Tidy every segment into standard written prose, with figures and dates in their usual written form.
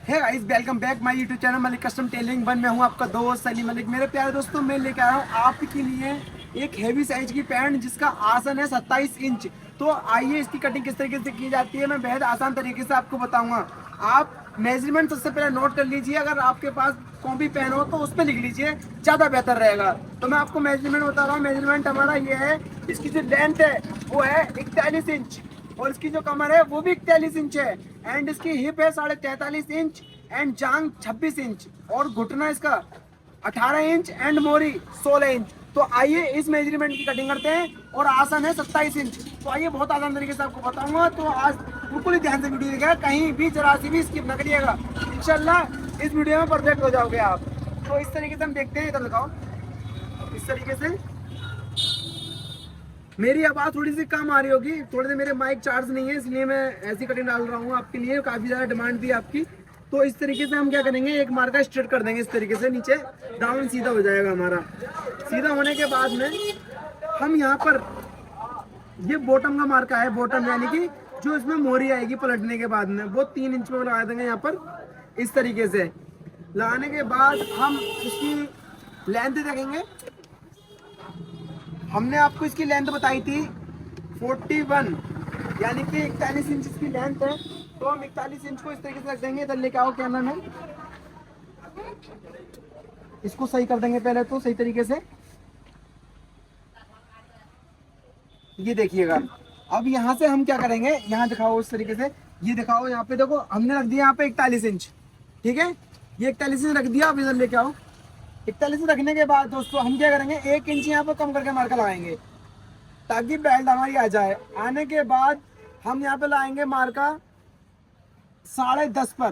Hey guys, welcome back my YouTube channel Malik custom tailoring one. मैं हूं आपका दोस्त सलीम मलिक। मेरे प्यारे दोस्तों, मैं लेके आया हूं आपके लिए एक हेवी साइज की पैंट जिसका आसन है 27 इंच। तो आइए इसकी कटिंग किस तरीके से की जाती है मैं बेहद आसान तरीके से आपको बताऊंगा। आप मेजरमेंट सबसे पहले नोट कर लीजिए। अगर आपके पास कॉपी पेन हो तो उस पर लिख लीजिए, ज़्यादा बेहतर रहेगा। तो मैं आपको मेजरमेंट बता रहा हूँ। मेजरमेंट हमारा ये है, इसकी जो लेंथ है वो है 41 इंच और इसकी जो कमर है वो भी 41 इंच है। एंड इसकी हिप है 43.5 इंच एंड जांग 26 इंच और घुटना इसका 18 इंच एंड मोरी 16 इंच। तो आइए इस मेजरमेंट की कटिंग करते हैं। और आसन है 27 इंच। तो आइए बहुत आसान तरीके से आपको बताऊंगा। तो आज बिल्कुल ही ध्यान से वीडियो देखिएगा, कहीं भी जरा सी भी स्किप न करिएगा। इंशाल्लाह इस वीडियो में परफेक्ट हो जाओगे आप। तो इस तरीके से हम देखते हैं, इधर दिखाओ। इस तरीके से मेरी आवाज़ थोड़ी सी कम आ रही होगी, थोड़ी देर मेरे माइक चार्ज नहीं है इसलिए मैं ऐसी कटिंग डाल रहा हूँ आपके लिए। काफ़ी ज़्यादा डिमांड थी आपकी। तो इस तरीके से हम क्या करेंगे, एक मार्का स्ट्रेट कर देंगे इस तरीके से, नीचे डाउन सीधा हो जाएगा हमारा। सीधा होने के बाद में हम यहाँ पर ये बॉटम का मार्का है, बॉटम यानी कि जो इसमें मोरी आएगी पलटने के बाद में वो 3 इंच में लगा देंगे यहाँ पर। इस तरीके से लगाने के बाद हम इसकी लेंथ देखेंगे। हमने आपको इसकी लेंथ बताई थी 41 यानी कि 41 इंच इसकी लेंथ है। तो हम 41 इंच को इस तरीके से रख देंगे। इधर लेके आओ कैमरा में, इसको सही कर देंगे पहले तो सही तरीके से। ये देखिएगा। अब यहाँ से हम क्या करेंगे, यहाँ दिखाओ इस तरीके से, ये दिखाओ यहाँ पे देखो, हमने रख दिया यहाँ पे 41 इंच। ठीक है, ये 41 इंच रख दिया। अब इधर लेके आओ। 41 इंच रखने के बाद दोस्तों हम क्या करेंगे, 1 इंच यहाँ पर कम करके मार्का लगाएंगे ताकि बेल्ट हमारी आ जाए। आने के बाद हम यहाँ पे लाएंगे मार्का 10.5 पर,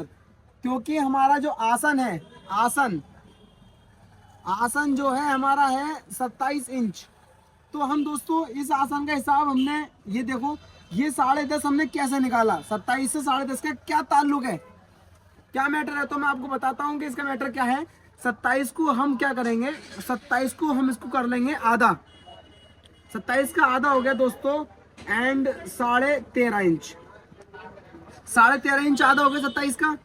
क्योंकि हमारा जो आसन है, आसन जो है हमारा है 27 इंच। तो हम दोस्तों इस आसन का हिसाब हमने, ये देखो, ये 10.5 हमने कैसे निकाला, 27 से 10.5 का क्या ताल्लुक है, क्या मैटर है। तो मैं आपको बताता हूँ कि इसका मैटर क्या है। 27 को हम क्या करेंगे, 27 को हम इसको कर लेंगे आधा। 27 का आधा हो गया दोस्तों एंड 13.5 इंच। 13.5 इंच आधा हो गया 27 का।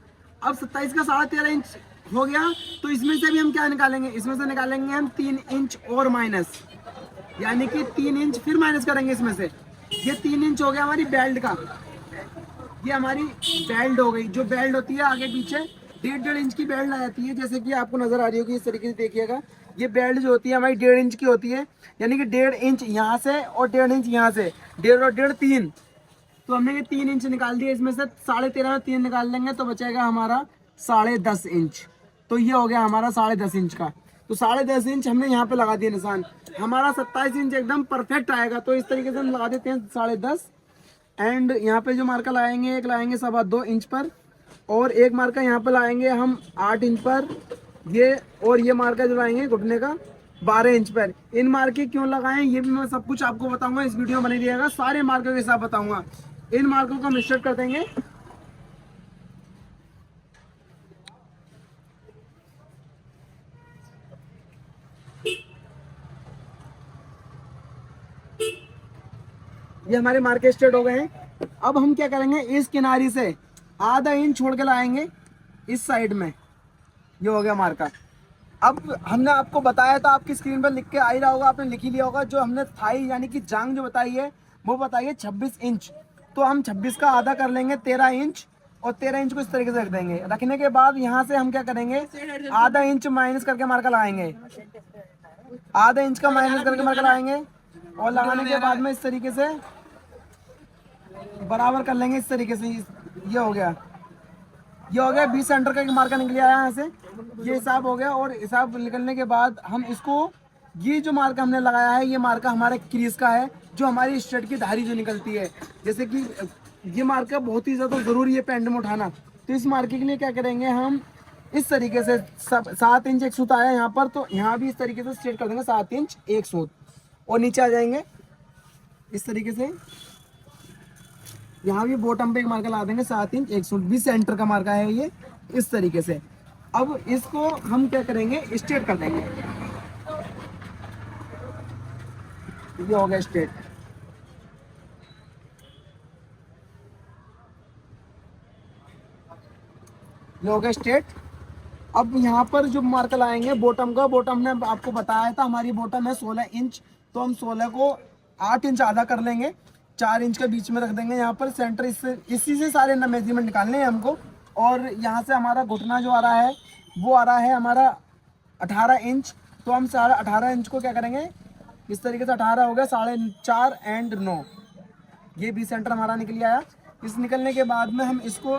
अब 27 का 13.5 इंच हो गया तो इसमें से भी हम क्या निकालेंगे, इसमें से निकालेंगे हम 3 इंच और माइनस, यानी कि 3 इंच फिर माइनस करेंगे इसमें से। ये 3 इंच हो गया हमारी बेल्ट का। ये हमारी बेल्ट हो गई। जो बेल्ट होती है आगे पीछे 1.5 इंच की बेल्ट आ जाती है, जैसे कि आपको नजर आ रही होगी। इस तरीके से देखिएगा, ये बेल्ट जो होती है हमारी 1.5 इंच की होती है, यानी कि 1.5 इंच यहाँ से और 1.5 इंच यहाँ से, 1.5 और 1.5 3। तो हमने ये 3 इंच निकाल दिया, इसमें से 13.5 में 3 निकाल लेंगे तो बचेगा हमारा 10.5 इंच। तो ये हो गया हमारा 10.5 इंच का। तो 10.5 इंच हमने यहाँ पे लगा दिया निशान। हमारा 27 इंच एकदम परफेक्ट आएगा। तो इस तरीके से हम लगा देते हैं 10.5। एंड यहाँ पे जो मार्का लगाएंगे, एक लगाएंगे 2.25 इंच पर और एक मार्का यहाँ पे लगाएंगे हम 8 इंच पर। ये और ये मार्का जो लगाएंगे घुटने का 12 इंच पर। इन मार्के क्यों लगाएं ये भी मैं सब कुछ आपको बताऊंगा, इस वीडियो में बने रहिएगा, सारे मार्कों के हिसाब बताऊंगा। इन मार्कों को हम स्टार्ट कर देंगे। ये हमारे मार्के स्टार्ट हो गए हैं। अब हम क्या करेंगे, इस किनारी से आधा इंच छोड़ के लाएंगे इस साइड में। ये हो गया मार्का। अब हमने आपको बताया था, आपकी स्क्रीन पर लिख के आ ही रहा होगा, आपने लिख ही लिया होगा। जो हमने थाई यानी कि जांग जो बताई है वो बताई है 26 इंच। तो हम 26 का आधा कर लेंगे 13 इंच और 13 इंच को इस तरीके से रख देंगे। रखने के बाद यहाँ से हम क्या करेंगे, आधा इंच माइनस करके मार्का लगाएंगे, आधा इंच का माइनस करके मार्का लगाएंगे और लगाने के बाद में इस तरीके से बराबर कर लेंगे। इस तरीके से ये हो गया, ये हो गया 20 सेंटर का एक मार्का निकल आया यहाँ से। ये हिसाब हो गया। और हिसाब निकलने के बाद हम इसको, ये जो मार्का हमने लगाया है ये मार्का हमारे क्रीज का है, जो हमारी स्ट्रेट की धारी जो निकलती है। जैसे कि ये मार्का बहुत ही ज़्यादा ज़रूरी है पैंट में उठाना। तो इस मार्के के लिए क्या करेंगे हम, इस तरीके से 7 इंच एक सूत आया यहाँ पर, तो यहाँ भी इस तरीके से स्ट्रेट कर देंगे 7 इंच एक सूत और नीचे आ जाएंगे इस तरीके से। यहाँ भी बॉटम पे एक मार्का लगा देंगे 7 इंच एक सूट, भी सेंटर का मार्का है ये, इस तरीके से। अब इसको हम क्या करेंगे, स्ट्रेट कर देंगे। ये हो गया स्ट्रेट। ये हो गया स्ट्रेट। अब यहाँ पर जो मार्कर लाएंगे बॉटम का, बॉटम ने आपको बताया था हमारी बॉटम है 16 इंच, तो हम 16 को 8 इंच आधा कर लेंगे, 4 इंच के बीच में रख देंगे यहाँ पर सेंटर। इससे इसी से सारे मेजरमेंट निकालने हैं हमको। और यहाँ से हमारा घुटना जो आ रहा है वो आ रहा है हमारा 18 इंच, तो हम 18 इंच को क्या करेंगे इस तरीके से, 18 हो गया 4.5 एंड 9, ये भी सेंटर हमारा निकल आया। इस निकलने के बाद में हम इसको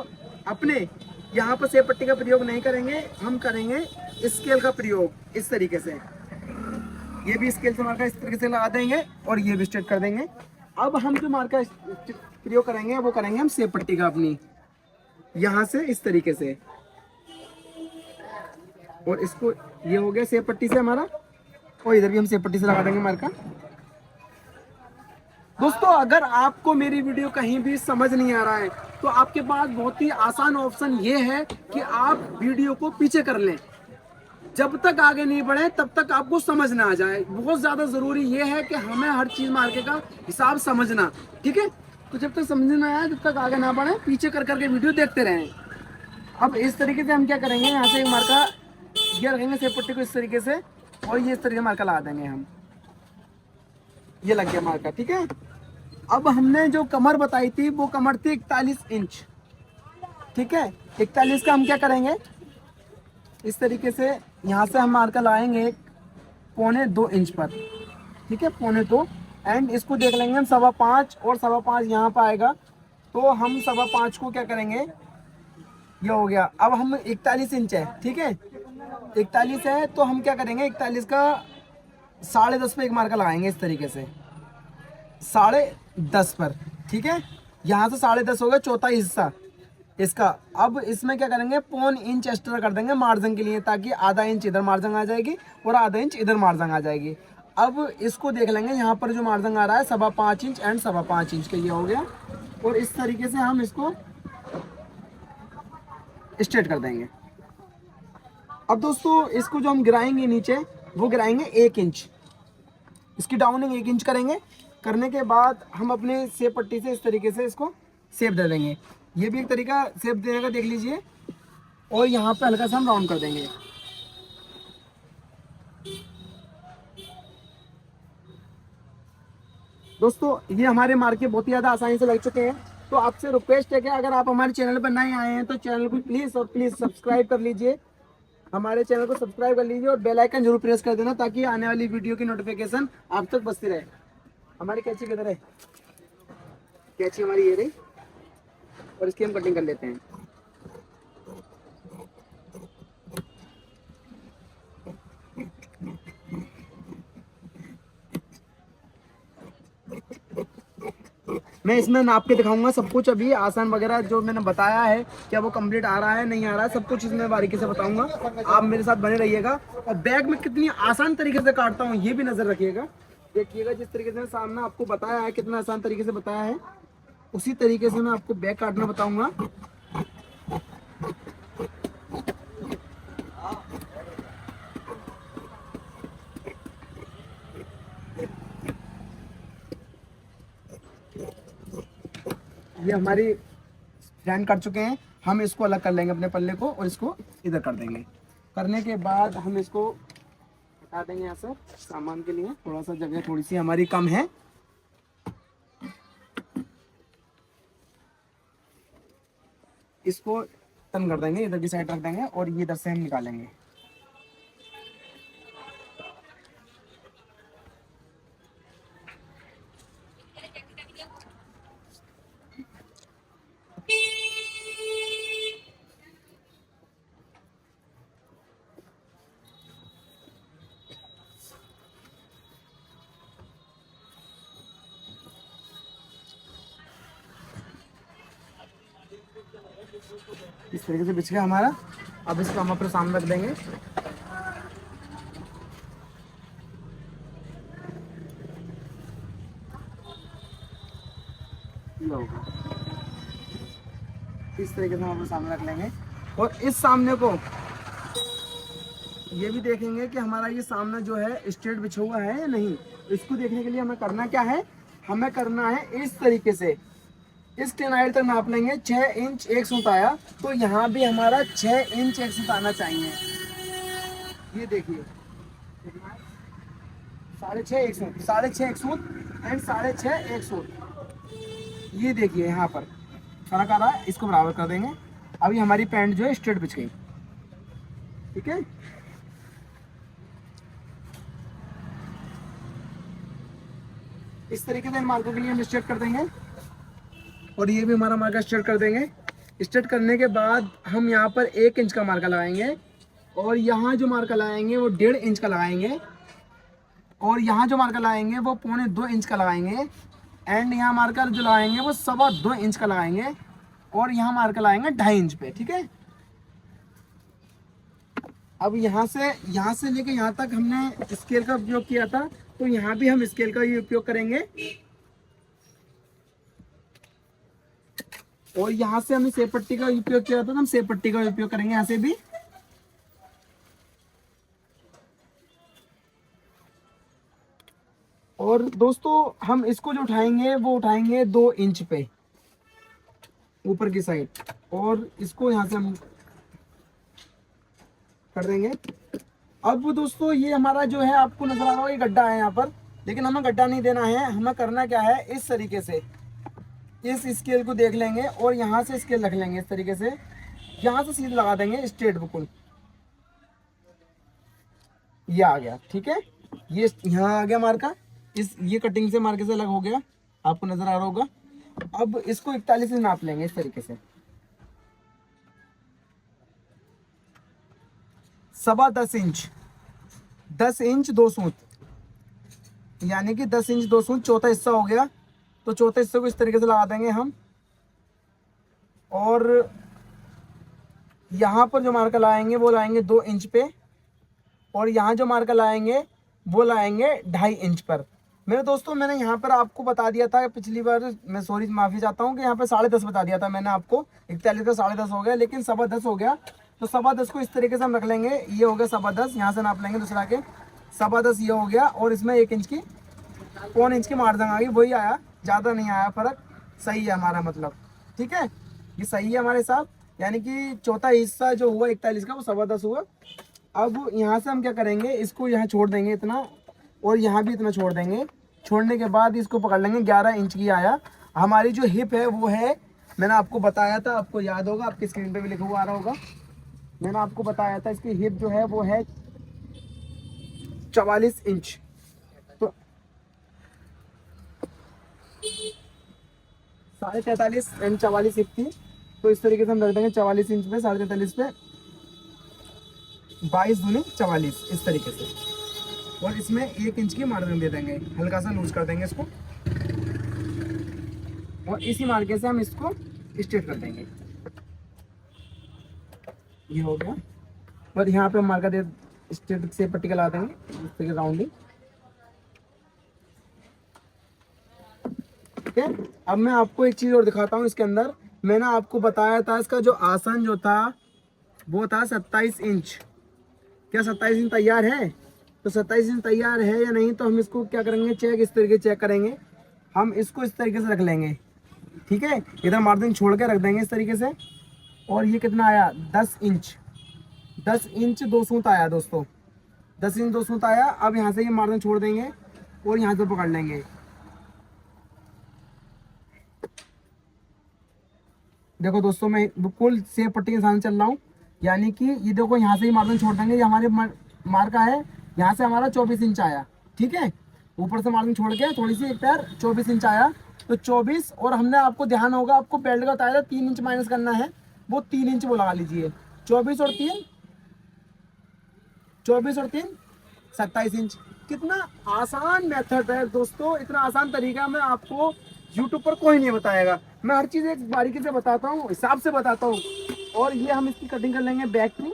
अपने यहाँ पर सेब पट्टी का प्रयोग नहीं करेंगे, हम करेंगे स्केल का प्रयोग इस तरीके से। ये भी स्केल से मार्का इस तरीके से लगा देंगे और ये भी स्ट्रेट कर देंगे। अब हम जो मार्का प्रयोग करेंगे वो करेंगे हम सेब पट्टी का अपनी, यहाँ से इस तरीके से, और इसको ये हो गया सेब पट्टी से हमारा, और इधर भी हम सेब पट्टी से लगा देंगे मार्का। दोस्तों अगर आपको मेरी वीडियो कहीं भी समझ नहीं आ रहा है तो आपके पास बहुत ही आसान ऑप्शन ये है कि आप वीडियो को पीछे कर लें, जब तक आगे नहीं बढ़े तब तक आपको समझ ना आ जाए। बहुत ज्यादा जरूरी ये है कि हमें हर चीज मार्के का हिसाब समझना, ठीक है। तो जब तक समझ ना आए तब तक आगे ना बढ़े, पीछे कर करके वीडियो देखते रहें। अब इस तरीके से हम क्या करेंगे, यहाँ से एक मार्का ये रखेंगे सेब पट्टी को इस तरीके से, और ये इस तरीके से मार्का लगा देंगे हम, ये लग गया मार्का, ठीक है। अब हमने जो कमर बताई थी वो कमर थी 41 इंच, ठीक है। 41 का हम क्या करेंगे इस तरीके से, यहाँ से हम मार्का लाएंगे 1.25 इंच पर, ठीक है, 1.25, एंड इसको देख लेंगे हम 5.25, और 5.25 यहाँ पर आएगा, तो हम 5.25 को क्या करेंगे, ये हो गया। अब हम 41 इंच है, ठीक है, 41 है, तो हम क्या करेंगे 41 का 10.5 पे एक मार्का लगाएंगे इस तरीके से, 10.5 पर, ठीक है। यहाँ से 10.5 हो गया चौथा हिस्सा इसका। अब इसमें क्या करेंगे 0.25 इंच एक्स्ट्रा कर देंगे मार्जिन के लिए, ताकि आधा इंच इधर मार्जिन आ जाएगी और आधा इंच इधर मार्जिन आ जाएगी। अब इसको देख लेंगे, यहाँ पर जो मार्जिन आ रहा है 5.25 इंच एंड 5.25 इंच का, ये हो गया। और इस तरीके से हम इसको स्ट्रेट कर देंगे। अब दोस्तों इसको जो हम गिराएंगे नीचे वो गिराएंगे 1 इंच, इसकी डाउनिंग 1 इंच करेंगे। करने के बाद हम अपने सेब पट्टी से इस तरीके से इसको सेब दे देंगे, ये भी एक तरीका सेब देने का देख लीजिए। और यहाँ पे हल्का सा हम राउंड कर देंगे। दोस्तों ये हमारे मार्के बहुत ही ज़्यादा आसानी से लग चुके हैं, तो आपसे रिक्वेस्ट है कि अगर आप हमारे चैनल पर नए आए हैं तो चैनल को प्लीज़ और प्लीज़ सब्सक्राइब कर लीजिए, हमारे चैनल को सब्सक्राइब कर लीजिए और बेल आइकन जरूर प्रेस कर देना, ताकि आने वाली वीडियो की नोटिफिकेशन आप तक बचती रहे। हमारी कैंची किधर है, कैंची हमारी ये रही, और इसकी हम कटिंग कर लेते हैं। मैं इसमें नाप के दिखाऊंगा सब कुछ, अभी आसान वगैरह जो मैंने बताया है क्या वो कंप्लीट आ रहा है नहीं आ रहा है, सब कुछ इसमें बारीकी से बताऊंगा। आप मेरे साथ बने रहिएगा। और बैग में कितनी आसान तरीके से काटता हूँ ये भी नजर रखिएगा, देखिएगा। जिस तरीके से सामने आपको बताया है कितना आसान तरीके से बताया है, उसी तरीके से मैं आपको बैग काटना बताऊंगा। ये हमारी फ्रेंड कर चुके हैं, हम इसको अलग कर लेंगे अपने पल्ले को और इसको इधर कर देंगे। करने के बाद हम इसको हटा देंगे यहाँ से, सामान के लिए थोड़ा सा जगह थोड़ी सी हमारी कम है। इसको टर्न कर देंगे, इधर की साइड रख देंगे और ये इधर से हम निकालेंगे। इस तरीके से बिछ गया हमारा। अब इसको हम अपने सामने रख देंगे। इस तरीके से हम अपने सामने रख लेंगे और इस सामने को ये भी देखेंगे कि हमारा ये सामना जो है स्ट्रेट बिछा हुआ है या नहीं। इसको देखने के लिए हमें करना क्या है, हमें करना है इस तरीके से, इस 10 हाइट तक नाप लेंगे, 6 इंच 1 सूत आया, तो यहाँ भी हमारा 6 इंच 1 सूत आना चाहिए। ये देखिए 6.5 1 सूत, 6.5 1 सूत एंड 6.5 1 सूत। ये देखिए यहाँ पर फर्क आ रहा है, इसको बराबर कर देंगे। अभी हमारी पैंट जो है स्ट्रेट बिछ गई, ठीक है। इस तरीके से इन मार्कों के लिए हम स्ट्रेट कर देंगे और ये भी हमारा मार्का स्ट्रेट कर देंगे। स्ट्रेट करने के बाद हम यहाँ पर 1 इंच का मार्का लगाएंगे और यहाँ जो मार्का लगाएंगे वो 1.5 इंच का लगाएंगे और यहाँ जो मार्का लगाएंगे वो 1.25 इंच का लगाएंगे एंड यहाँ मार्कर जो लगाएंगे वो 2.25 इंच का लगाएंगे और यहाँ मार्कर लगाएंगे 2.5 इंच पे, ठीक है। अब यहाँ से लेके यहाँ तक हमने स्केल का उपयोग किया था, तो यहाँ भी हम स्केल का ही उपयोग करेंगे और यहाँ से हमने सेब पट्टी का उपयोग किया था, तो हम सेब पट्टी का उपयोग करेंगे यहाँ से भी। और दोस्तों हम इसको जो उठाएंगे वो उठाएंगे 2 इंच पे ऊपर की साइड और इसको यहाँ से हम कर देंगे। अब दोस्तों ये हमारा जो है आपको नजर आ रहा होगा ये गड्ढा है यहाँ पर, लेकिन हमें गड्ढा नहीं देना है, हमें करना क्या है, इस तरीके से इस स्केल को देख लेंगे और यहाँ से स्केल रख लेंगे इस तरीके से, यहाँ से सीधा लगा देंगे स्ट्रेट बिल्कुल, ये आ गया, ठीक है। ये यहाँ आ गया मार्का, ये कटिंग से मार्के से अलग हो गया, आपको नजर आ रहा होगा। अब इसको 41 से नाप लेंगे इस तरीके से, 10.25 इंच, 10 इंच 2 सूत, यानी कि 10 इंच 2 सूत चौथा हिस्सा हो गया। तो चौथे हिस्से को इस तरीके से लगा देंगे हम और यहाँ पर जो मार्कर लाएंगे वो लाएंगे 2 इंच पे और यहाँ जो मार्कर लाएंगे वो लाएंगे 2.5 इंच पर। मेरे दोस्तों मैंने यहाँ पर आपको बता दिया था पिछली बार, मैं सॉरी माफ़ी चाहता हूँ कि यहाँ पे 10.5 बता दिया था मैंने आपको, 41 का 10.5 हो गया, लेकिन 10.25 हो गया। तो 10.25 को इस तरीके से हम रख लेंगे, ये हो गया 10.25, यहाँ से नाप लेंगे दूसरा के 10.25 ये हो गया और इसमें 1 इंच की 1.25 इंच की मार्जिन आ गई, वही आया, ज़्यादा नहीं आया फर्क, सही है हमारा मतलब, ठीक है। ये सही है हमारे साथ, यानी कि चौथा हिस्सा जो हुआ 41 का वो 10.25 हुआ। अब यहाँ से हम क्या करेंगे, इसको यहाँ छोड़ देंगे इतना और यहाँ भी इतना छोड़ देंगे। छोड़ने के बाद इसको पकड़ लेंगे, 11 इंच की आया। हमारी जो हिप है वो है, मैंने आपको बताया था, आपको याद होगा, आपकी स्क्रीन पे भी लिखा हुआ आ रहा होगा, मैंने आपको बताया था इसकी हिप जो है वो है 44 इंच। तो 43.5 एंड 44 हिप थी, तो इस तरीके से हम रख देंगे 44 इंच पे 43.5 पे 22 दूनी 44 इस तरीके से, और इसमें 1 इंच की मार्जिन दे देंगे, हल्का सा लूज कर देंगे इसको और इसी मार्के से हम इसको स्ट्रेट कर देंगे। ये हो गया और यहाँ पे हम मार्का दे स्ट्रेट से पट्टी लगा देंगे इस तरीके राउंडिंग, ठीक है। अब मैं आपको एक चीज़ और दिखाता हूँ इसके अंदर, मैंने आपको बताया था इसका जो आसन जो था वो था 27 इंच। क्या 27 इंच तैयार है? तो 27 इंच तैयार है या नहीं, तो हम इसको क्या करेंगे, चेक इस तरीके चेक करेंगे। हम इसको इस तरीके से रख लेंगे, ठीक है, इधर मार्जिन छोड़ के रख देंगे इस तरीके से। और ये कितना आया, 10 इंच, 10 इंच 2 सूत आया दोस्तों, 10 इंच 2 सूत आया। अब यहाँ से ये मार्जिन छोड़ देंगे और यहाँ से पकड़ लेंगे। देखो दोस्तों मैं बिल्कुल सेम पट्टी के साथ चल रहा हूँ, यानी कि ये देखो यहाँ से ही मार्जिन छोड़ देंगे, ये हमारे मार्का है, यहाँ से हमारा 24 इंच आया, ठीक है। ऊपर से मार्जिन छोड़ के थोड़ी सी एक पैर 24 इंच आया, तो 24, और हमने आपको ध्यान होगा, आपको बेल्ट का बताया था 3 इंच माइनस करना है, वो 3 इंच वो लगा लीजिए। 24 और 3 27 इंच। कितना आसान मेथड है दोस्तों, इतना आसान तरीका मैं आपको यूट्यूब पर कोई नहीं बताएगा। मैं हर चीज़ एक बारीकी से बताता हूँ, हिसाब से बताता हूँ। और ये हम इसकी कटिंग कर लेंगे बैक की।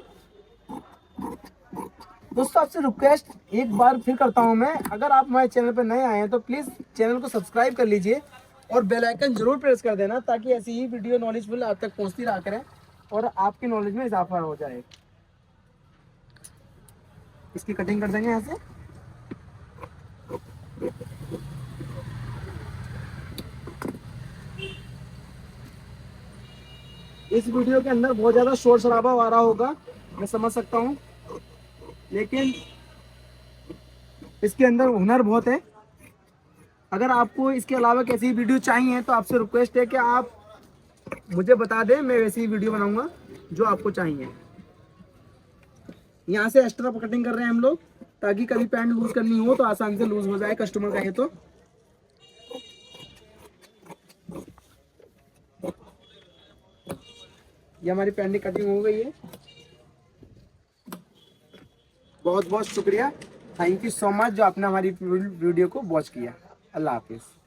दोस्तों आपसे रिक्वेस्ट एक बार फिर करता हूँ मैं, अगर आप हमारे चैनल पर नए आए हैं तो प्लीज़ चैनल को सब्सक्राइब कर लीजिए और बेल आइकन जरूर प्रेस कर देना, ताकि ऐसी ही वीडियो नॉलेजफुल आप तक पहुँचती रहा करें और आपकी नॉलेज में इजाफा हो जाए। इसकी कटिंग कर देंगे यहाँ से। इस वीडियो के अंदर बहुत ज़्यादा शोर शराबा आ रहा होगा, मैं समझ सकता हूँ, लेकिन इसके अंदर हुनर बहुत है। अगर आपको इसके अलावा कैसी वीडियो चाहिए तो आपसे रिक्वेस्ट है कि आप मुझे बता दें, मैं वैसी वीडियो बनाऊंगा जो आपको चाहिए। यहाँ से एक्स्ट्रा कटिंग कर रहे हैं हम लोग, ताकि कभी पैंट लूज करनी हो तो आसान से लूज हो जाए, कस्टमर कहे तो। ये हमारी पैंट की कटिंग हो गई है। बहुत बहुत शुक्रिया, थैंक यू सो मच जो आपने हमारी वीडियो को वॉच किया। अल्लाह हाफिज़।